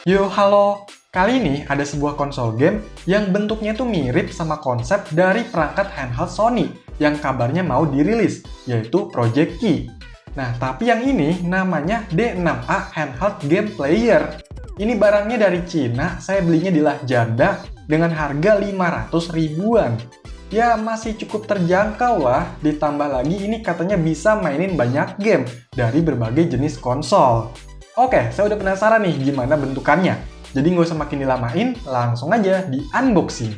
Yo, halo! Kali ini ada sebuah konsol game yang bentuknya tuh mirip sama konsep dari perangkat handheld Sony yang kabarnya mau dirilis, yaitu Project Key. Nah, tapi yang ini namanya D6A Handheld Game Player. Ini barangnya dari Cina, saya belinya di Lazada dengan harga 500 ribuan. Ya, masih cukup terjangkau lah, ditambah lagi ini katanya bisa mainin banyak game dari berbagai jenis konsol. Oke, saya udah penasaran nih gimana bentukannya. Jadi nggak usah makin dilamain, langsung aja di unboxing.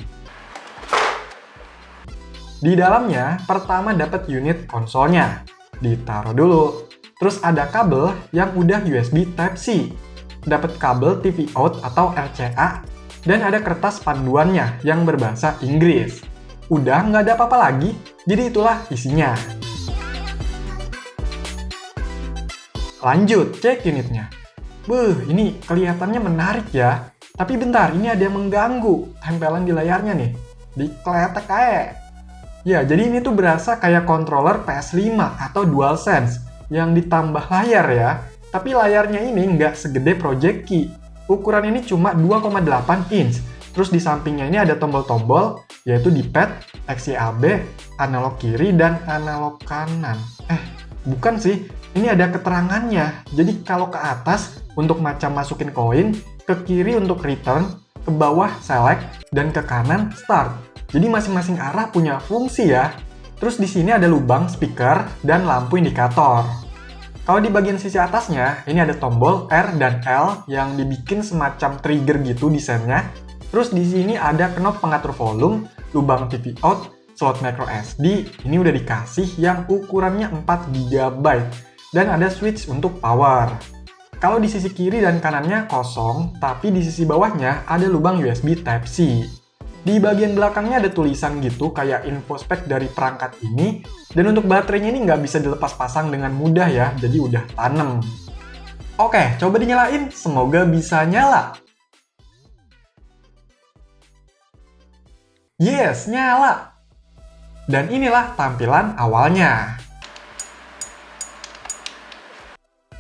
Di dalamnya, pertama dapat unit konsolnya. Ditaruh dulu. Terus ada kabel yang udah USB Type-C. Dapat kabel TV out atau RCA. Dan ada kertas panduannya yang berbahasa Inggris. Udah nggak ada apa-apa lagi, jadi itulah isinya. Lanjut, cek unitnya. Ini kelihatannya menarik ya. Tapi bentar, ini ada yang mengganggu tempelan di layarnya nih. Dikletek aja. Ya, jadi ini tuh berasa kayak controller PS5 atau DualSense yang ditambah layar ya. Tapi layarnya ini nggak segede Project Key. Ukuran ini cuma 2,8 inch. Terus di sampingnya ini ada tombol-tombol, yaitu D-pad, XYLB, analog kiri, dan analog kanan. Bukan sih. Ini ada keterangannya. Jadi kalau ke atas untuk macam masukin koin, ke kiri untuk return, ke bawah select, dan ke kanan start. Jadi masing-masing arah punya fungsi ya. Terus di sini ada lubang speaker dan lampu indikator. Kalau di bagian sisi atasnya, ini ada tombol R dan L yang dibikin semacam trigger gitu desainnya. Terus di sini ada knob pengatur volume, lubang TV out, slot micro SD, ini udah dikasih yang ukurannya 4 GB. Dan ada switch untuk power. Kalau di sisi kiri dan kanannya kosong, tapi di sisi bawahnya ada lubang USB Type-C. Di bagian belakangnya ada tulisan gitu kayak info spek dari perangkat ini, dan untuk baterainya ini nggak bisa dilepas pasang dengan mudah ya, jadi udah tanem. Oke, coba dinyalain, semoga bisa nyala. Yes, nyala! Dan inilah tampilan awalnya.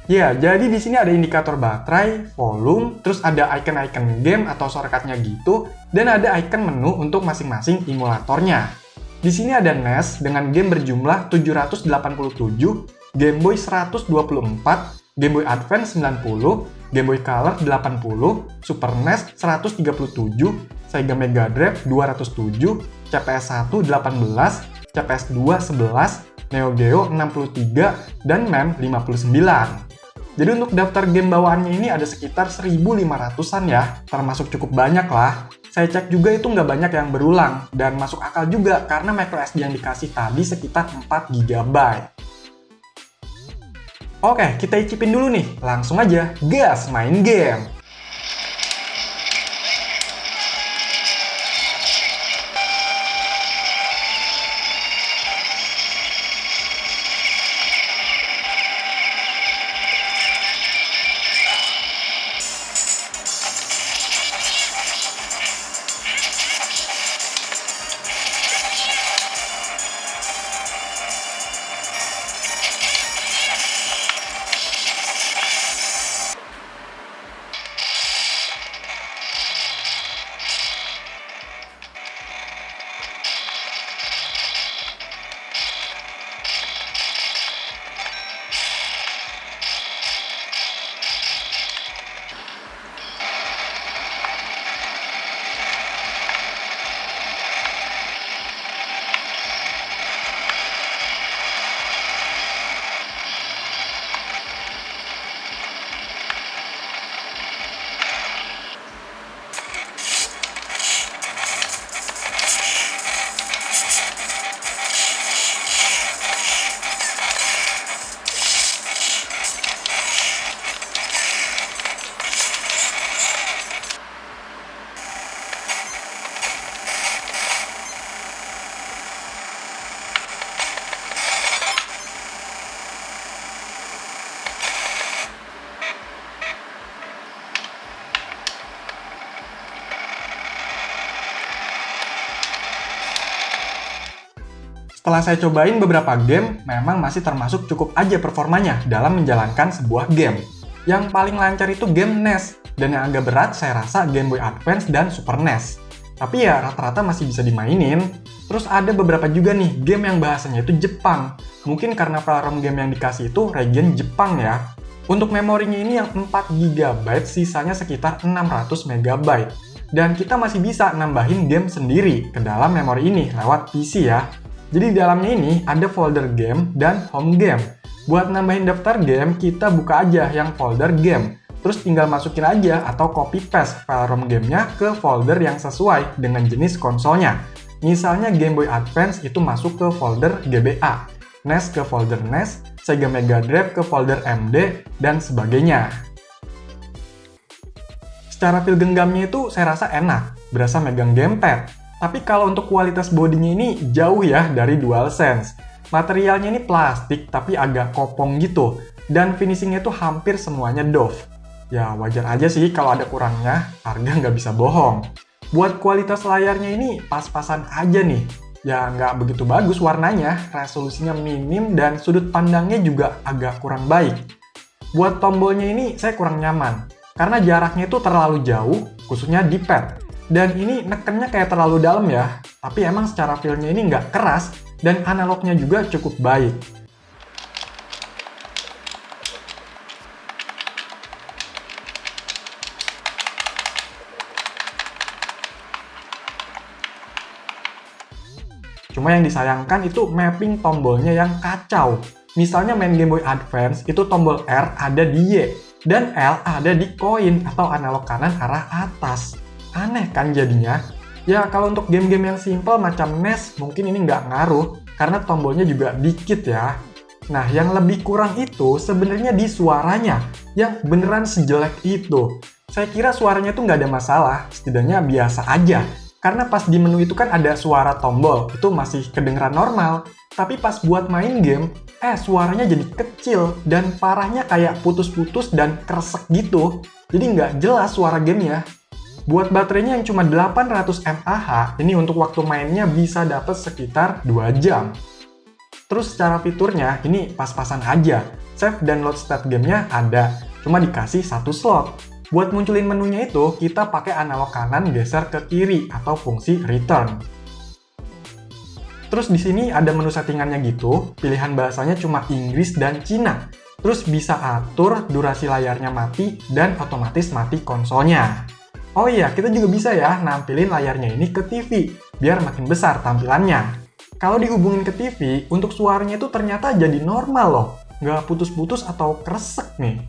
Ya, jadi di sini ada indikator baterai, volume, terus ada icon-icon game atau shortcut-nya gitu, dan ada icon menu untuk masing-masing emulatornya. Di sini ada NES dengan game berjumlah 787, Game Boy 124, Game Boy Advance 90, Game Boy Color 80, Super NES 137, Sega Mega Drive 207, CPS1 18, CPS2 11, Neo Geo 63, dan MEM 59. Jadi untuk daftar game bawaannya ini ada sekitar 1.500-an ya, termasuk cukup banyak lah. Saya cek juga itu nggak banyak yang berulang, dan masuk akal juga karena microSD yang dikasih tadi sekitar 4 GB. Oke, kita icipin dulu nih, langsung aja gas main game. Setelah saya cobain beberapa game, memang masih termasuk cukup aja performanya dalam menjalankan sebuah game. Yang paling lancar itu game NES, Dan yang agak berat saya rasa Game Boy Advance dan Super NES. Tapi ya rata-rata masih bisa dimainin. Terus ada beberapa juga nih game yang bahasanya itu Jepang. Mungkin karena file ROM game yang dikasih itu region Jepang ya. Untuk memorinya ini yang 4 GB, sisanya sekitar 600 MB. Dan kita masih bisa nambahin game sendiri ke dalam memori ini lewat PC ya. Jadi di dalamnya ini ada folder game dan home game. Buat nambahin daftar game, kita buka aja yang folder game. Terus tinggal masukin aja atau copy paste file ROM gamenya ke folder yang sesuai dengan jenis konsolnya. Misalnya Game Boy Advance itu masuk ke folder GBA, NES ke folder NES, Sega Mega Drive ke folder MD, dan sebagainya. Secara feel genggamnya itu saya rasa enak, berasa megang gamepad. Tapi kalau untuk kualitas bodinya ini jauh ya dari DualSense. Materialnya ini plastik tapi agak kopong gitu, dan finishingnya itu hampir semuanya doff. Ya wajar aja sih kalau ada kurangnya, harga nggak bisa bohong. Buat kualitas layarnya ini pas-pasan aja nih. Ya nggak begitu bagus warnanya, resolusinya minim dan sudut pandangnya juga agak kurang baik. Buat tombolnya ini saya kurang nyaman, karena jaraknya itu terlalu jauh, khususnya di pad. Dan ini nekennya kayak terlalu dalam ya, tapi emang secara feel-nya ini nggak keras dan analognya juga cukup baik. Cuma yang disayangkan itu mapping tombolnya yang kacau. Misalnya main Game Boy Advance, itu tombol R ada di Y, dan L ada di koin atau analog kanan arah atas. Aneh kan jadinya? Ya kalau untuk game-game yang simple macam NES, mungkin ini nggak ngaruh, karena tombolnya juga dikit ya. Nah, yang lebih kurang itu sebenarnya di suaranya, yang beneran sejelek itu. Saya kira suaranya tuh nggak ada masalah, setidaknya biasa aja. Karena pas di menu itu kan ada suara tombol, itu masih kedengeran normal. Tapi pas buat main game, suaranya jadi kecil dan parahnya kayak putus-putus dan kresek gitu. Jadi nggak jelas suara gamenya. Buat baterainya yang cuma 800 mAh, ini untuk waktu mainnya bisa dapat sekitar 2 jam. Terus secara fiturnya, ini pas-pasan aja. Save dan load state gamenya ada, cuma dikasih 1 slot. Buat munculin menunya itu, kita pakai analog kanan geser ke kiri atau fungsi return. Terus di sini ada menu settingannya gitu, pilihan bahasanya cuma Inggris dan Cina. Terus bisa atur durasi layarnya mati dan otomatis mati konsolnya. Oh iya, kita juga bisa ya nampilin layarnya ini ke TV, biar makin besar tampilannya. Kalau dihubungin ke TV, untuk suaranya itu ternyata jadi normal loh, nggak putus-putus atau kresek nih.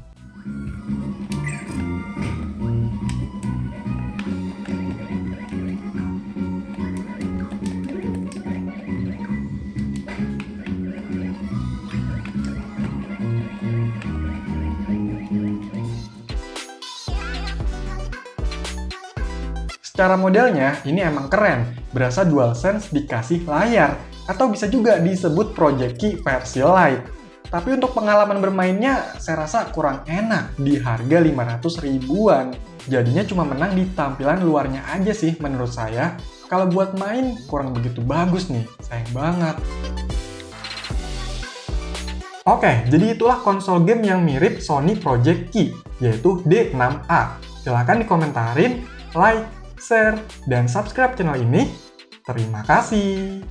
Secara modelnya, ini emang keren, berasa DualSense dikasih layar, atau bisa juga disebut Project Key versi Lite. Tapi untuk pengalaman bermainnya, saya rasa kurang enak di harga 500 ribuan. Jadinya cuma menang di tampilan luarnya aja sih menurut saya. Kalau buat main, kurang begitu bagus nih, sayang banget. Oke, jadi itulah konsol game yang mirip Sony Project Key, yaitu D6A. Silahkan dikomentarin, like, share, dan subscribe channel ini. Terima kasih.